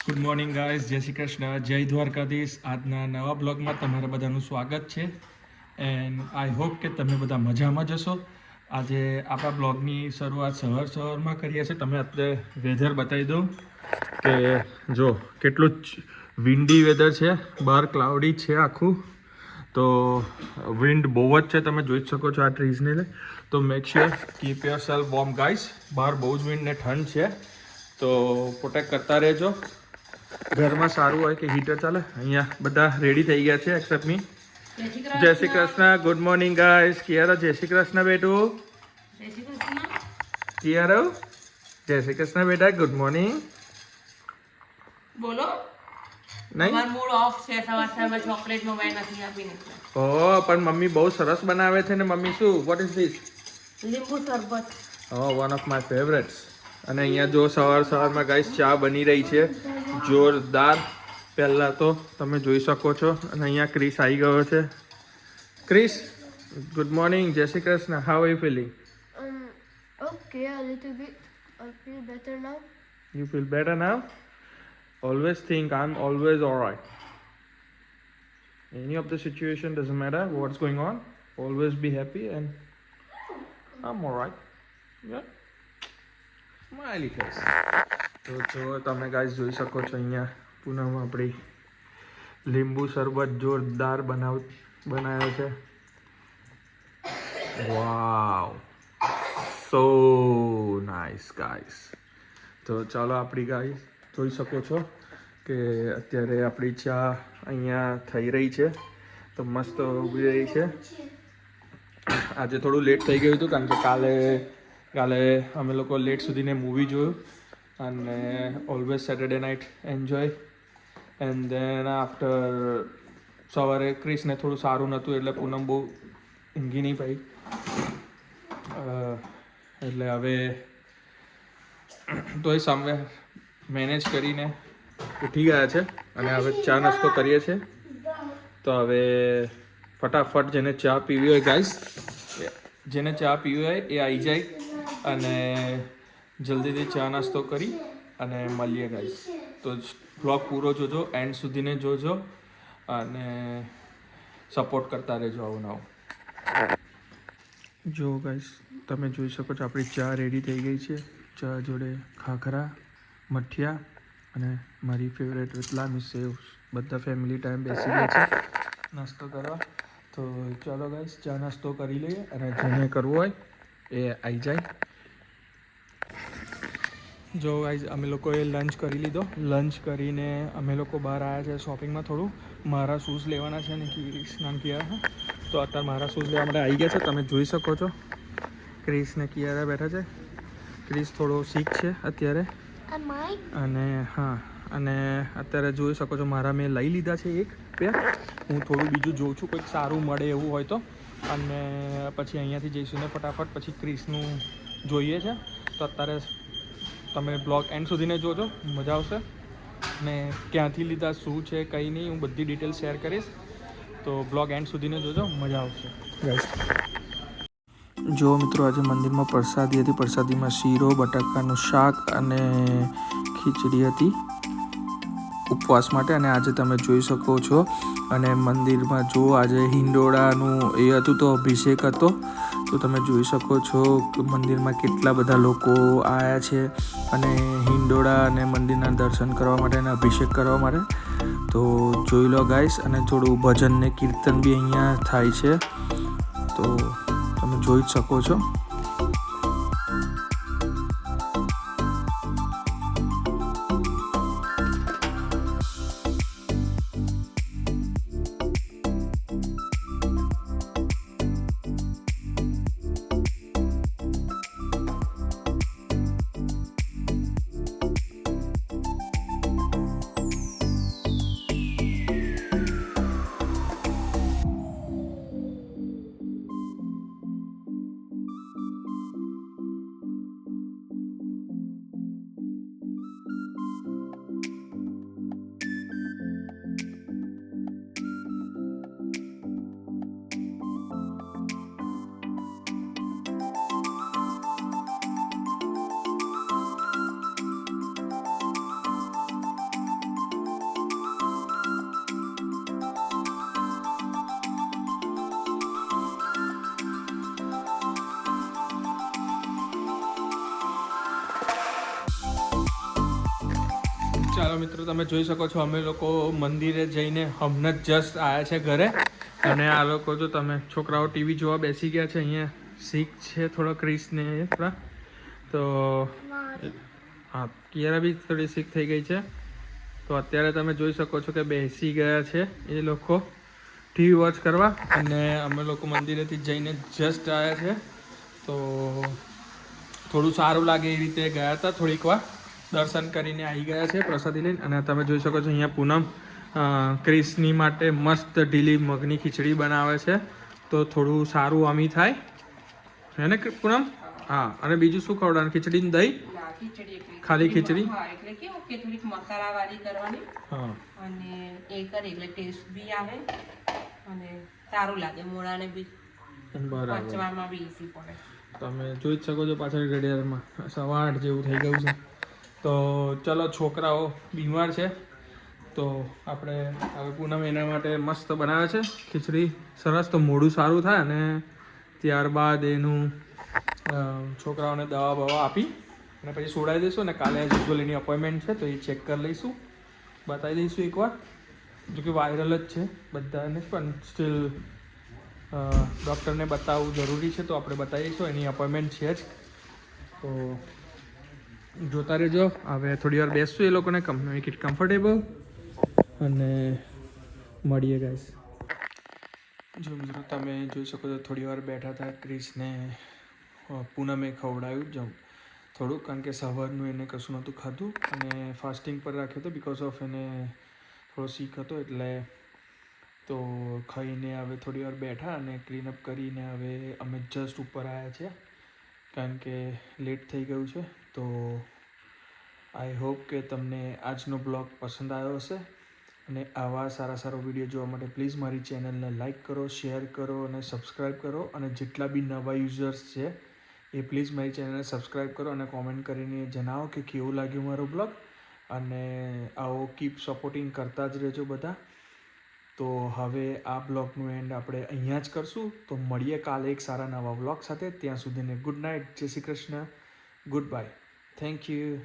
Good morning guys, જય શ્રી કૃષ્ણ, જય દ્વારકાધીશ. આજના નવા બ્લોગમાં તમારા બધાનું સ્વાગત છે એન્ડ આઈ હોપ કે તમે બધા મજામાં જશો. આજે આપણા બ્લોગની શરૂઆત સવારમાં કરીએ છીએ. તમે અત્યારે વેધર બતાવી દઉં કે જો કેટલું જ વિન્ડી વેધર છે, બહાર ક્લાઉડી છે આખું. તો વિન્ડ બહુ જ છે, તમે જોઈ શકો છો આ ટ્રીઝને લઈ. તો make sure keep your self warm guys. બહાર બહુ જ વિન્ડ ને ઠંડ છે, તો પ્રોટેક્ટ કરતા રહેજો. ઘરમાં સારું હોય કે હીટર ચાલે. અહીંયા બધા રેડી થઈ ગયા છે એક્સેપ્ટ મી. જય Shri Krishna, good morning guys. કિયારો જય શ્રી કૃષ્ણ બેટું. જય શ્રી કૃષ્ણ. કિયારો જય શ્રી કૃષ્ણ બેટા, ગુડ મોર્નિંગ. બોલો. નહીં મારો મૂડ ઓફ છે, સવારમાં ચોકલેટ મોબાઈલ નથી આપીને. ઓહ, પણ મમ્મી બહુ સરસ બનાવે છે ને. મમ્મી શું, વોટ ઇઝ ધીસ? લીંબુ શરબત. ઓહ, વન ઓફ માય ફેવરેટ્સ. અને અહીંયા જો સવારમાં ગાઈસ ચા બની રહી છે, જોરદાર. પહેલાં તો તમે જોઈ શકો છો. અને અહીંયા ક્રિસ આવી ગયો છે. ક્રિસ, ગુડ મોર્નિંગ, જય Shri Krishna. How are you feeling? Okay, a little bit. I feel better now. You feel better now? Always think I'm always alright. Any of the situation doesn't matter what's going on. Always be happy and I'm alright. Yeah. Smiley face. તો જો તમે guys જોઈ શકો છો અહીંયા પૂનમ આપણી લીંબુ શરબત જોરદાર બનાવ્યો છે. વાવ, સો નાઇસ ગાઈસ. તો ચાલો આપણી ગાઈસ જોઈ શકો છો કે અત્યારે આપણી ચા અહીંયા થઈ રહી છે. તો મસ્ત ઉભી રહી છે. આજે થોડું લેટ થઈ ગયું હતું કારણ કે કાલે અમે લોકો લેટ સુધીને મૂવી જોયું. અને always Saturday night enjoy. And then after સવારે ક્રિસને થોડું સારું નહોતું એટલે પૂનમ બહુ ઊંઘી નહીં પાઈ. એટલે હવે તોય સમવે મેનેજ કરીને ઉઠી ગયા છે અને હવે ચા નાસ્તો કરીએ છીએ. તો હવે ફટાફટ જેને ચા પીવી હોય ગાઈસ, જેને ચા પીવી હોય એ આવી જાય અને જલ્દીથી ચા નાસ્તો કરી અને મળીએ ગાઈસ. તો બ્લોગ પૂરો જોજો, એન્ડ સુધીને જોજો અને સપોર્ટ કરતા રહેજો આવું નવું. જો ગાઈસ તમે જોઈ શકો છો આપણી ચા રેડી થઈ ગઈ છે. ચા જોડે ખાખરા, મઠિયા અને મારી ફેવરેટ રતલામી સેવ. બધા ફેમિલી ટાઈમ બેસી ગયા છે નાસ્તો કરવા. તો ચાલો ગાઈસ ચા નાસ્તો કરી લઈએ અને જેને કરવું હોય એ આવી જાય. જો ગાઈઝ અમે લોકોએ લંચ કરી લીધો. લંચ કરીને અમે લોકો બહાર આવ્યા છે શોપિંગમાં થોડું. મારા શૂઝ લેવાના છે ને ક્રિસના કિયારા. તો અત્યારે મારા શૂઝ લેવા માટે આવી ગયા છે. તમે જોઈ શકો છો ક્રિસને કિયારા બેઠા છે. ક્રિસ થોડો શીખ છે અત્યારે. અને હા, અને અત્યારે જોઈ શકો છો મારા મેં લઈ લીધા છે એક પેર. હું થોડું બીજું જોઉં છું કોઈક સારું મળે એવું હોય તો. અને પછી અહીંયાથી જઈશું ને ફટાફટ પછી ક્રિસનું જોઈએ છે. તો અત્યારે તમે બ્લોગ એન્ડ સુધીને જોજો, મજા આવશે. ને ક્યાંથી લીધા, શું છે, કંઈ નહીં, હું બધી ડિટેલ શેર કરીશ. તો બ્લોગ એન્ડ સુધીને જોજો, મજા આવશે ગાઈસ. જો મિત્રો, આજે મંદિરમાં પ્રસાદી હતી. પ્રસાદીમાં શીરો, બટાકાનું શાક અને ખીચડી હતી ઉપવાસ માટે. અને આજે તમે જોઈ શકો છો અને મંદિરમાં જો આજે હિંડોળાનું એ હતું તો અભિષેક હતો. તો તમે જોઈ શકો છો કે મંદિરમાં કેટલા બધા લોકો આવ્યા છે અને હિંડોળા અને મંદિરના દર્શન કરવા માટે અને અભિષેક કરવા માટે. તો જોઈ લો ગાઈસ. અને થોડું ભજન ને કીર્તન બી અહીંયા થાય છે. તો તમે જોઈ જ શકો છો. ચાલો મિત્રો, તમે જોઈ શકો છો અમે લોકો મંદિરે જઈને હમણાં જ જસ્ટ આવ્યા છે ઘરે. અને આ લોકો જો તમે છોકરાઓ ટીવી જોવા બેસી ગયા છે. અહીંયા શીખ છે થોડો ક્રિસ ને થોડા. તો હા, કિયારા બી થોડી શીખ થઈ ગઈ છે. તો અત્યારે તમે જોઈ શકો છો કે બેસી ગયા છે એ લોકો ટીવી વોચ કરવા. અને અમે લોકો મંદિરેથી જઈને જસ્ટ આવ્યા છે. તો થોડું સારું લાગે એ રીતે ગયા હતા. થોડીક વાર દર્શન કરીને આવી ગયા છે પ્રસાદી લઈને. અને તમે જોઈ શકો છો અહીંયા પૂનમ ક્રિસની માટે મસ્ત ઢીલી મગની ખીચડી બનાવે છે. તો થોડું સારું આમી થાય હે ને પૂનમ? હા. અને બીજું શું ખવડાવવાનું? ખીચડી ને દહીં? ખાલી ખીચડી? હા, એટલે કેવું કે થોડીક મસાલાવાળી કરવાની. હા. અને એ કરે એટલે ટેસ્ટ બી આવે અને સારું લાગે. મોળાને બી બરાબર. પચવામાં બી ઈઝી પડે. તમે જોઈ જ શકો છો પાછળ ઘડિયાળમાં 8:15 જેવું થઈ ગયું છે. તો ચલો, છોકરાઓ બીમાર છે તો આપણે હવે પૂનમ એના માટે મસ્ત બનાવે છે ખીચડી સરસ. તો મોઢું સારું થાય અને ત્યારબાદ એનું છોકરાઓને દવા બવા આપી અને પછી સોડાવી દઈશું. અને કાલે યુઝ્યુઅલ એની અપોઇન્ટમેન્ટ છે તો એ ચેક કરી લઈશું, બતાવી દઈશું એકવાર. જો કે વાયરલ જ છે બધાને, પણ સ્ટીલ ડૉક્ટરને બતાવવું જરૂરી છે તો આપણે બતાવી દઈશું. એની અપોઇન્ટમેન્ટ છે જ. તો જોતા રહેજો. હવે થોડી વાર બેસશું એ લોકોને મેક ઇટ કમ્ફર્ટેબલ અને મળીએ ગાઈસ. જો મિત્રો, તમે જોઈ શકો છો થોડી વાર બેઠા હતા. ક્રિસને પૂનમે ખવડાવ્યું જમ થોડું, કારણ કે સવારનું એને કશું નહોતું ખાધું અને ફાસ્ટિંગ પર રાખ્યો હતો બિકોઝ ઓફ એને થોડો શીખ હતો એટલે. તો ખાઈને હવે થોડી વાર બેઠા અને ક્લીનઅપ કરીને હવે અમે જસ્ટ ઉપર આવ્યા છીએ કારણ કે લેટ થઈ ગયું છે. તો આઈ હોપ કે તમને આજનો બ્લોગ પસંદ આવ્યો હશે. અને આવા સારા વિડીયો જોવા માટે પ્લીઝ મારી ચેનલને લાઇક કરો, શેર કરો અને સબસ્ક્રાઈબ કરો. અને જેટલા બી નવા યુઝર્સ છે એ પ્લીઝ મારી ચેનલને સબસ્ક્રાઈબ કરો અને કોમેન્ટ કરીને જણાવો કે કેવું લાગ્યું મારો બ્લોગ. અને આવો કીપ સપોર્ટિંગ કરતા જ રહેજો બધા. તો હવે આ બ્લોગનું એન્ડ આપણે અહીંયા જ કરશું. તો મળીએ કાલે એક સારા નવા બ્લોગ સાથે. ત્યાં સુધીને ગુડ નાઇટ, જય Shri Krishna, good bye, thank you.